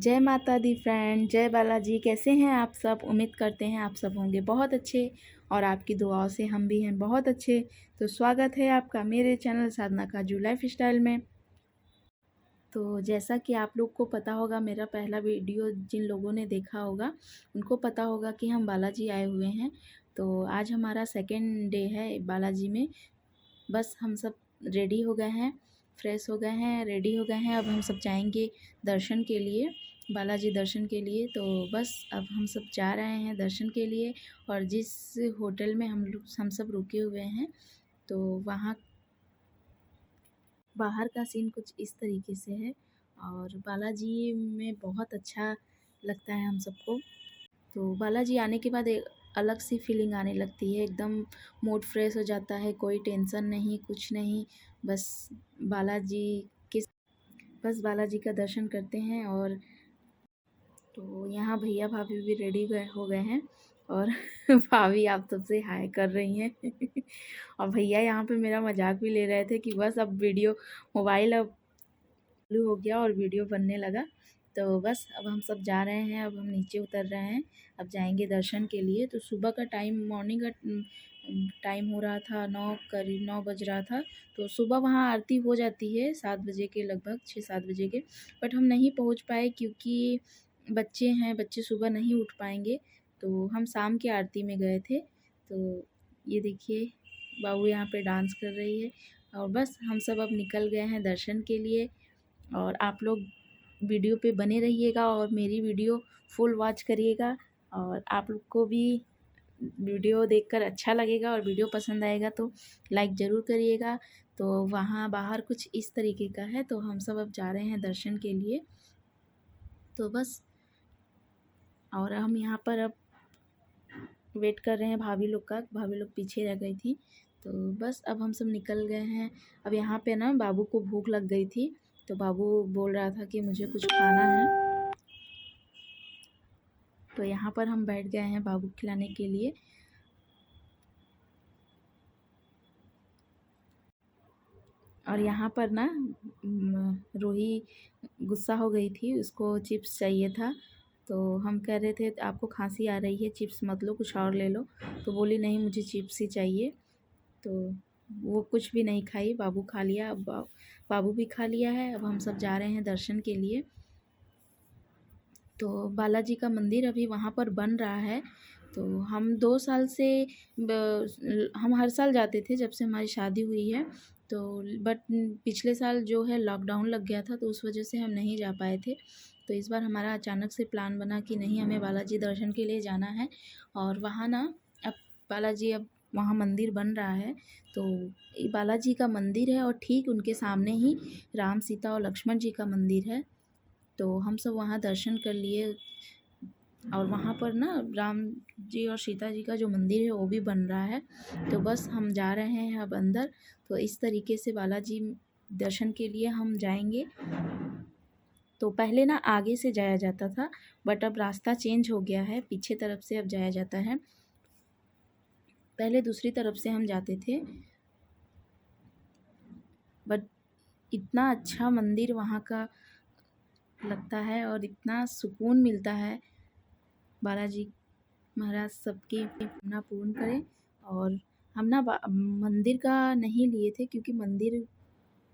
जय माता दी फ्रेंड, जय बालाजी। कैसे हैं आप सब? उम्मीद करते हैं आप सब होंगे बहुत अच्छे और आपकी दुआओं से हम भी हैं बहुत अच्छे। तो स्वागत है आपका मेरे चैनल साधना काजू लाइफ स्टाइल में। तो जैसा कि आप लोग को पता होगा, मेरा पहला वीडियो जिन लोगों ने देखा होगा उनको पता होगा कि हम बालाजी आए हुए हैं। तो आज हमारा सेकेंड डे है बालाजी में। बस हम सब रेडी हो गए हैं, फ्रेश हो गए हैं, रेडी हो गए हैं। अब हम सब जाएंगे दर्शन के लिए, बालाजी दर्शन के लिए। तो बस अब हम सब जा रहे हैं दर्शन के लिए। और जिस होटल में हम सब रुके हुए हैं, तो वहाँ बाहर का सीन कुछ इस तरीके से है। और बालाजी में बहुत अच्छा लगता है हम सबको। तो बालाजी आने के बाद एक अलग सी फीलिंग आने लगती है, एकदम मूड फ्रेश हो जाता है, कोई टेंशन नहीं, कुछ नहीं। बस बालाजी के बस बालाजी का दर्शन करते हैं। और तो यहाँ भैया भाभी भी रेडी हो गए हैं और भाभी आप सबसे हाय कर रही हैं और भैया यहाँ पे मेरा मजाक भी ले रहे थे कि बस अब वीडियो मोबाइल अब चालू हो गया और वीडियो बनने लगा। तो बस अब हम सब जा रहे हैं, अब हम नीचे उतर रहे हैं, अब जाएंगे दर्शन के लिए। तो सुबह का टाइम, मॉर्निंग का टाइम हो रहा था, करीब 9 बज रहा था। तो सुबह वहाँ आरती हो जाती है 7 बजे के लगभग, 6-7 बजे के। बट हम नहीं पहुँच पाए क्योंकि बच्चे हैं, बच्चे सुबह नहीं उठ पाएंगे। तो हम शाम की आरती में गए थे। तो ये देखिए बाबू यहाँ पे डांस कर रही है। और बस हम सब अब निकल गए हैं दर्शन के लिए। और आप लोग वीडियो पे बने रहिएगा और मेरी वीडियो फुल वॉच करिएगा। और आप लोग को भी वीडियो देखकर अच्छा लगेगा और वीडियो पसंद आएगा तो लाइक ज़रूर करिएगा। तो वहाँ बाहर कुछ इस तरीके का है। तो हम सब अब जा रहे हैं दर्शन के लिए। तो बस, और हम यहाँ पर अब वेट कर रहे हैं भाभी लोग का। भाभी लोग पीछे रह गई थी। तो बस अब हम सब निकल गए हैं। अब यहाँ पे ना बाबू को भूख लग गई थी, तो बाबू बोल रहा था कि मुझे कुछ खाना है। तो यहाँ पर हम बैठ गए हैं बाबू खिलाने के लिए। और यहाँ पर ना रूही गुस्सा हो गई थी, उसको चिप्स चाहिए था। तो हम कह रहे थे आपको खांसी आ रही है, चिप्स मत लो, कुछ और ले लो। तो बोली नहीं, मुझे चिप्स ही चाहिए। तो वो कुछ भी नहीं खाई, बाबू खा लिया। अब बाबू भी खा लिया है। अब हम सब जा रहे हैं दर्शन के लिए। तो बालाजी का मंदिर अभी वहाँ पर बन रहा है। तो हम 2 साल से हम हर साल जाते थे जब से हमारी शादी हुई है। तो बट पिछले साल जो है लॉकडाउन लग गया था, तो उस वजह से हम नहीं जा पाए थे। तो इस बार हमारा अचानक से प्लान बना कि नहीं, हमें बालाजी दर्शन के लिए जाना है। और वहाँ ना अब बालाजी, अब वहाँ मंदिर बन रहा है। तो ये बालाजी का मंदिर है और ठीक उनके सामने ही राम, सीता और लक्ष्मण जी का मंदिर है। तो हम सब वहाँ दर्शन कर लिए। और वहाँ पर ना राम जी और सीता जी का जो मंदिर है वो भी बन रहा है। तो बस हम जा रहे हैं अब अंदर। तो इस तरीके से बालाजी दर्शन के लिए हम जाएंगे। तो पहले ना आगे से जाया जाता था, बट अब रास्ता चेंज हो गया है, पीछे तरफ से अब जाया जाता है। पहले दूसरी तरफ से हम जाते थे। बट इतना अच्छा मंदिर वहाँ का लगता है और इतना सुकून मिलता है। बालाजी महाराज सबकी कामना पूर्ण करें। और हम ना मंदिर का नहीं लिए थे क्योंकि मंदिर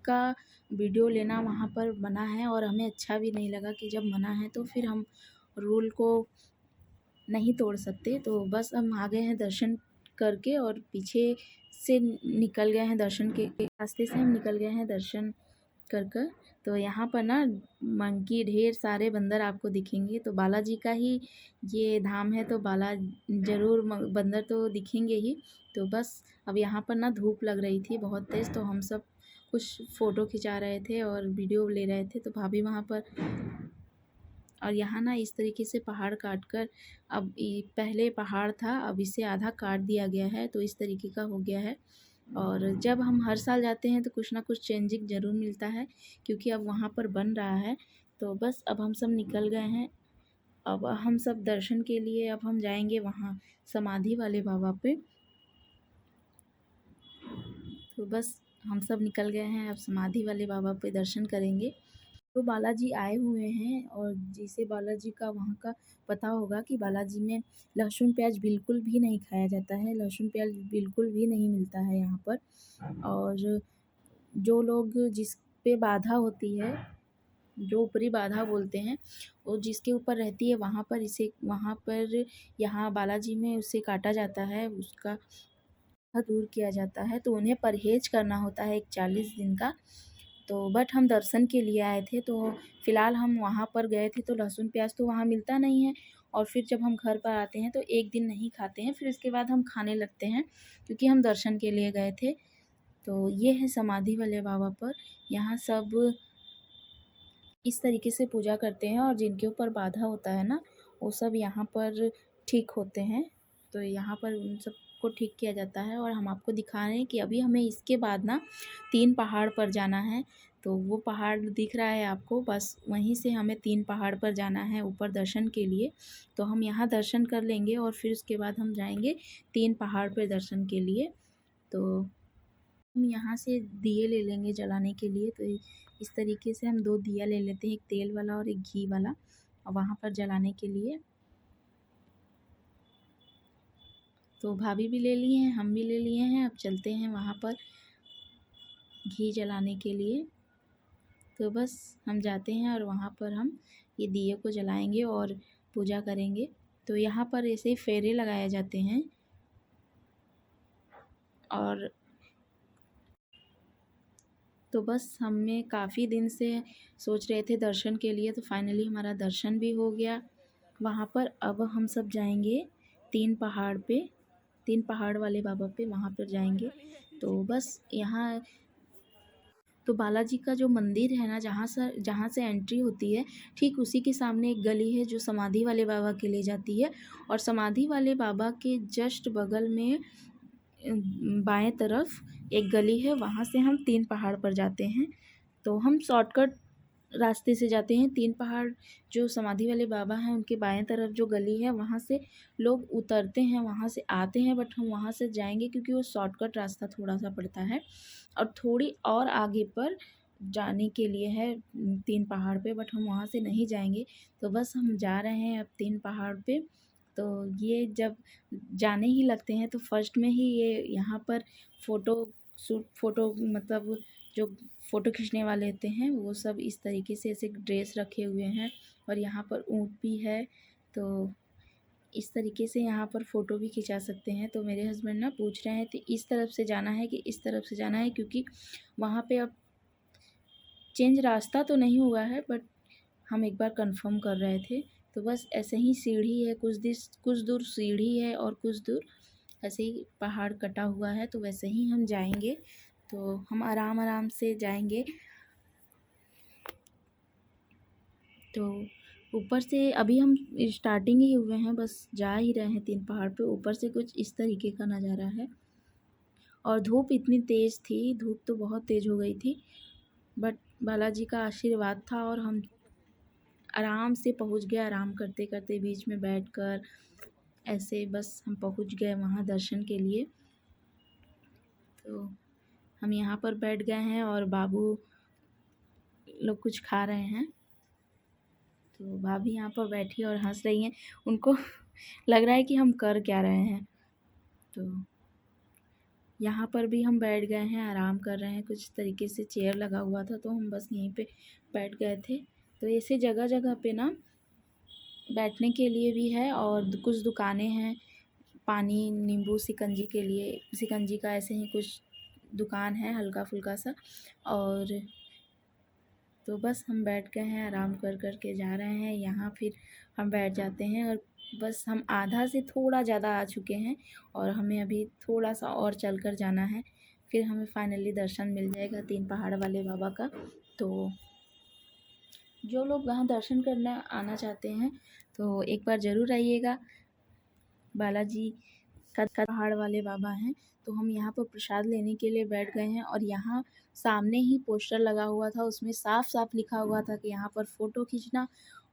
का वीडियो लेना वहाँ पर मना है और हमें अच्छा भी नहीं लगा कि जब मना है तो फिर हम रूल को नहीं तोड़ सकते। तो बस हम आ गए हैं दर्शन करके और पीछे से निकल गए हैं, दर्शन के रास्ते से हम निकल गए हैं दर्शन कर। तो यहाँ पर ना मंकी, ढेर सारे बंदर आपको दिखेंगे। तो बालाजी का ही ये धाम है, तो ज़रूर बंदर तो दिखेंगे ही। तो बस अब यहाँ पर ना धूप लग रही थी बहुत तेज़, तो हम सब कुछ फ़ोटो खिंचा रहे थे और वीडियो ले रहे थे। तो भाभी वहाँ पर, और यहाँ ना इस तरीके से पहाड़ काट कर, अब पहले पहाड़ था, अब इसे आधा काट दिया गया है, तो इस तरीके का हो गया है। और जब हम हर साल जाते हैं तो कुछ ना कुछ चेंजिंग ज़रूर मिलता है, क्योंकि अब वहाँ पर बन रहा है। तो बस अब हम सब निकल गए हैं। अब हम सब दर्शन के लिए अब हम जाएंगे वहाँ समाधि वाले बाबा पे। तो बस हम सब निकल गए हैं, अब समाधि वाले बाबा पे दर्शन करेंगे। तो बालाजी आए हुए हैं और जिसे बालाजी का वहाँ का पता होगा कि बालाजी में लहसुन प्याज बिल्कुल भी नहीं खाया जाता है, लहसुन प्याज बिल्कुल भी नहीं मिलता है यहाँ पर। और जो लोग जिस पे बाधा होती है, जो ऊपरी बाधा बोलते हैं, वो जिसके ऊपर रहती है वहाँ पर यहाँ बालाजी में उसे काटा जाता है, उसका दूर किया जाता है, तो उन्हें परहेज करना होता है एक 40 दिन का। तो बट हम दर्शन के लिए आए थे, तो फ़िलहाल हम वहाँ पर गए थे तो लहसुन प्याज तो वहाँ मिलता नहीं है, और फिर जब हम घर पर आते हैं तो एक दिन नहीं खाते हैं, फिर उसके बाद हम खाने लगते हैं क्योंकि हम दर्शन के लिए गए थे। तो ये है समाधि वाले बाबा पर। यहाँ सब इस तरीके से पूजा करते हैं और जिनके ऊपर बाधा होता है ना, वो सब यहाँ पर ठीक होते हैं। तो यहाँ पर उन सबको ठीक किया जाता है। और हम आपको दिखा रहे हैं कि अभी हमें इसके बाद ना 3 पहाड़ पर जाना है। तो वो पहाड़ दिख रहा है आपको, बस वहीं से हमें 3 पहाड़ पर जाना है ऊपर दर्शन के लिए। तो हम यहाँ दर्शन कर लेंगे और फिर उसके बाद हम जाएंगे 3 पहाड़ पर दर्शन के लिए। तो हम यहाँ से दिए ले लेंगे जलाने के लिए। तो इस तरीके से हम 2 दिया ले लेते हैं, एक तेल वाला और एक घी वाला, और वहाँ पर जलाने के लिए। तो भाभी भी ले लिए हैं, हम भी ले लिए हैं, अब चलते हैं वहाँ पर घी जलाने के लिए। तो बस हम जाते हैं और वहाँ पर हम ये दिए को जलाएंगे और पूजा करेंगे। तो यहाँ पर ऐसे ही फेरे लगाए जाते हैं। और तो बस हमें काफ़ी दिन से सोच रहे थे दर्शन के लिए, तो फाइनली हमारा दर्शन भी हो गया वहाँ पर। अब हम सब जाएंगे 3 पहाड़ पे, 3 पहाड़ वाले बाबा पे, वहाँ पर जाएंगे। तो बस यहाँ तो बालाजी का जो मंदिर है ना, जहाँ से एंट्री होती है, ठीक उसी के सामने एक गली है जो समाधि वाले बाबा के ले जाती है। और समाधि वाले बाबा के जस्ट बगल में बाएं तरफ एक गली है, वहाँ से हम 3 पहाड़ पर जाते हैं। तो हम शॉर्टकट रास्ते से जाते हैं। 3 पहाड़ जो समाधि वाले बाबा हैं उनके बाएं तरफ जो गली है, वहाँ से लोग उतरते हैं, वहाँ से आते हैं, बट हम वहाँ से जाएंगे क्योंकि वो शॉर्टकट रास्ता थोड़ा सा पड़ता है और थोड़ी और आगे पर जाने के लिए है 3 पहाड़ पे, बट हम वहाँ से नहीं जाएंगे। तो बस हम जा रहे हैं अब 3 पहाड़ पे। तो ये जब जाने ही लगते हैं तो फर्स्ट में ही ये यहाँ पर फ़ोटो मतलब जो फ़ोटो खींचने वाले होते हैं वो सब इस तरीके से ऐसे ड्रेस रखे हुए हैं, और यहाँ पर ऊँट भी है। तो इस तरीके से यहाँ पर फ़ोटो भी खिंचा सकते हैं। तो मेरे हस्बैंड ना पूछ रहे हैं कि इस तरफ से जाना है कि इस तरफ से जाना है, क्योंकि वहाँ पे अब चेंज रास्ता तो नहीं हुआ है, बट हम एक बार कंफर्म कर रहे थे। तो बस ऐसे ही सीढ़ी है, कुछ दूर सीढ़ी है और कुछ दूर ऐसे ही पहाड़ कटा हुआ है, तो वैसे ही हम जाएंगे। तो हम आराम आराम से जाएंगे। तो ऊपर से अभी हम स्टार्टिंग ही हुए हैं, बस जा ही रहे हैं 3 पहाड़ पे। ऊपर से कुछ इस तरीके का नज़ारा है। और धूप इतनी तेज़ थी, धूप तो बहुत तेज़ हो गई थी, बट बालाजी का आशीर्वाद था और हम आराम से पहुंच गए। आराम करते करते बीच में बैठकर ऐसे बस हम पहुंच गए वहाँ दर्शन के लिए। तो हम यहाँ पर बैठ गए हैं और बाबू लोग कुछ खा रहे हैं। तो भाभी यहाँ पर बैठी और हंस रही हैं, उनको लग रहा है कि हम कर क्या रहे हैं। तो यहाँ पर भी हम बैठ गए हैं, आराम कर रहे हैं। कुछ तरीके से चेयर लगा हुआ था तो हम बस यहीं पे बैठ गए थे। तो ऐसे जगह जगह पे ना बैठने के लिए भी है, और कुछ दुकानें हैं पानी नींबू शिकंजी के लिए, शिकंजी का ऐसे ही कुछ दुकान है हल्का फुल्का सा। और तो बस हम बैठ गए हैं, आराम कर कर के जा रहे हैं। यहाँ फिर हम बैठ जाते हैं और बस हम आधा से थोड़ा ज़्यादा आ चुके हैं और हमें अभी थोड़ा सा और चल कर जाना है, फिर हमें फाइनली दर्शन मिल जाएगा 3 पहाड़ वाले बाबा का। तो जो लोग वहाँ दर्शन करने आना चाहते हैं तो एक बार ज़रूर आइएगा। बालाजी का पहाड़ वाले बाबा हैं। तो हम यहाँ पर प्रसाद लेने के लिए बैठ गए हैं, और यहाँ सामने ही पोस्टर लगा हुआ था, उसमें साफ साफ लिखा हुआ था कि यहाँ पर फ़ोटो खींचना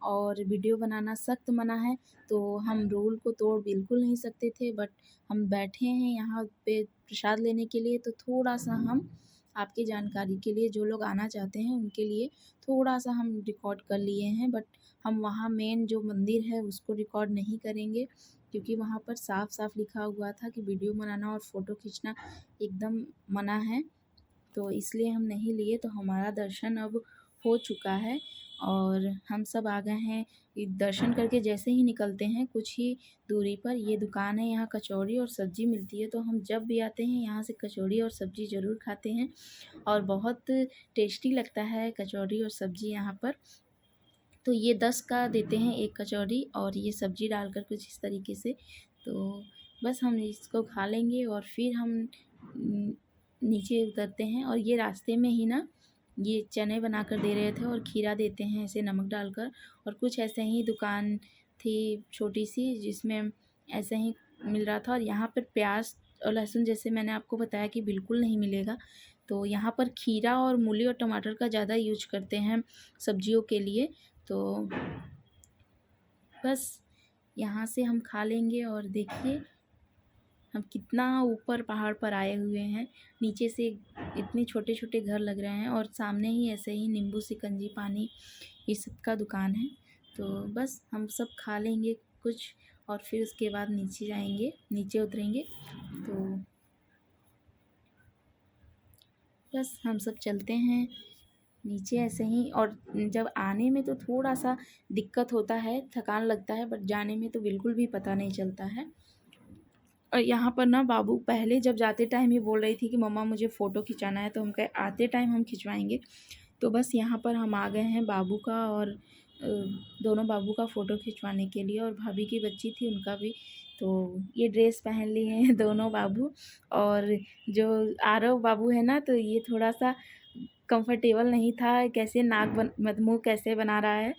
और वीडियो बनाना सख्त मना है। तो हम रूल को तोड़ बिल्कुल नहीं सकते थे, बट हम बैठे हैं यहाँ पे प्रसाद लेने के लिए, तो थोड़ा सा हम आपकी जानकारी के लिए, जो लोग आना चाहते हैं उनके लिए थोड़ा सा हम रिकॉर्ड कर लिए हैं। बट हम वहाँ मेन जो मंदिर है उसको रिकॉर्ड नहीं करेंगे, क्योंकि वहाँ पर साफ साफ लिखा हुआ था कि वीडियो बनाना और फ़ोटो खींचना एकदम मना है। तो इसलिए हम नहीं लिए। तो हमारा दर्शन अब हो चुका है और हम सब आ गए हैं। दर्शन करके जैसे ही निकलते हैं कुछ ही दूरी पर ये दुकान है, यहाँ कचौड़ी और सब्ज़ी मिलती है। तो हम जब भी आते हैं यहाँ से कचौड़ी और सब्ज़ी ज़रूर खाते हैं और बहुत टेस्टी लगता है कचौड़ी और सब्ज़ी यहाँ पर। तो ये 10 का देते हैं एक कचौड़ी और ये सब्ज़ी डालकर कुछ इस तरीके से। तो बस हम इसको खा लेंगे और फिर हम नीचे उतरते हैं। और ये रास्ते में ही ना ये चने बनाकर दे रहे थे और खीरा देते हैं ऐसे नमक डालकर। और कुछ ऐसे ही दुकान थी छोटी सी जिसमें ऐसे ही मिल रहा था। और यहाँ पर प्याज और लहसुन जैसे मैंने आपको बताया कि बिल्कुल नहीं मिलेगा। तो यहाँ पर खीरा और मूली और टमाटर का ज़्यादा यूज करते हैं सब्जियों के लिए। तो बस यहाँ से हम खा लेंगे। और देखिए हम कितना ऊपर पहाड़ पर आए हुए हैं। नीचे से इतने छोटे छोटे घर लग रहे हैं और सामने ही ऐसे ही नींबू शिकंजी पानी ये सब का दुकान है। तो बस हम सब खा लेंगे कुछ और फिर उसके बाद नीचे जाएंगे, नीचे उतरेंगे। तो बस हम सब चलते हैं नीचे ऐसे ही। और जब आने में तो थोड़ा सा दिक्कत होता है, थकान लगता है, बट जाने में तो बिल्कुल भी पता नहीं चलता है। और यहाँ पर ना बाबू पहले जब जाते टाइम ही बोल रही थी कि मम्मा मुझे फ़ोटो खिंचाना है। तो हम कहे आते टाइम हम खिंचवाएंगे। तो बस यहाँ पर हम आ गए हैं बाबू का और दोनों बाबू का फ़ोटो खिंचवाने के लिए। और भाभी की बच्ची थी उनका भी। तो ये ड्रेस पहन लिए हैं दोनों बाबू। और जो आरव बाबू है ना, तो ये थोड़ा सा कंफर्टेबल नहीं था, कैसे नाक मत मुँह कैसे बना रहा है,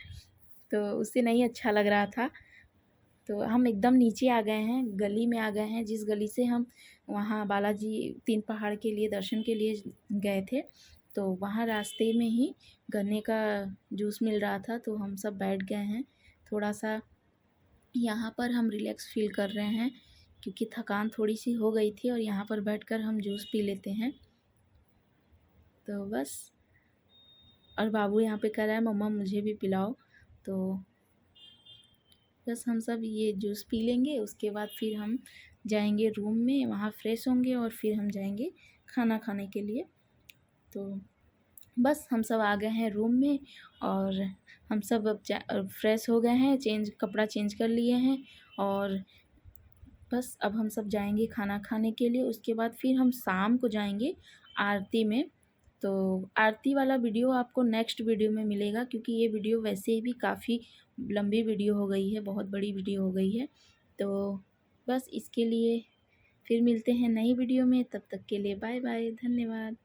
तो उससे नहीं अच्छा लग रहा था। तो हम एकदम नीचे आ गए हैं, गली में आ गए हैं, जिस गली से हम वहाँ बालाजी 3 पहाड़ के लिए दर्शन के लिए गए थे। तो वहाँ रास्ते में ही गन्ने का जूस मिल रहा था। तो हम सब बैठ गए हैं थोड़ा सा। यहाँ पर हम रिलैक्स फील कर रहे हैं क्योंकि थकान थोड़ी सी हो गई थी। और यहाँ पर बैठकर हम जूस पी लेते हैं। तो बस। और बाबू यहाँ पे कह रहा है मम्मा मुझे भी पिलाओ। तो बस हम सब ये जूस पी लेंगे, उसके बाद फिर हम जाएंगे रूम में, वहाँ फ्रेश होंगे और फिर हम जाएंगे खाना खाने के लिए। तो बस हम सब आ गए हैं रूम में और हम सब अब फ्रेश हो गए हैं, कपड़ा चेंज कर लिए हैं। और बस अब हम सब जाएंगे खाना खाने के लिए। उसके बाद फिर हम शाम को जाएंगे आरती में। तो आरती वाला वीडियो आपको नेक्स्ट वीडियो में मिलेगा, क्योंकि ये वीडियो वैसे भी काफ़ी लंबी वीडियो हो गई है, बहुत बड़ी वीडियो हो गई है। तो बस इसके लिए फिर मिलते हैं नई वीडियो में। तब तक के लिए बाय बाय, धन्यवाद।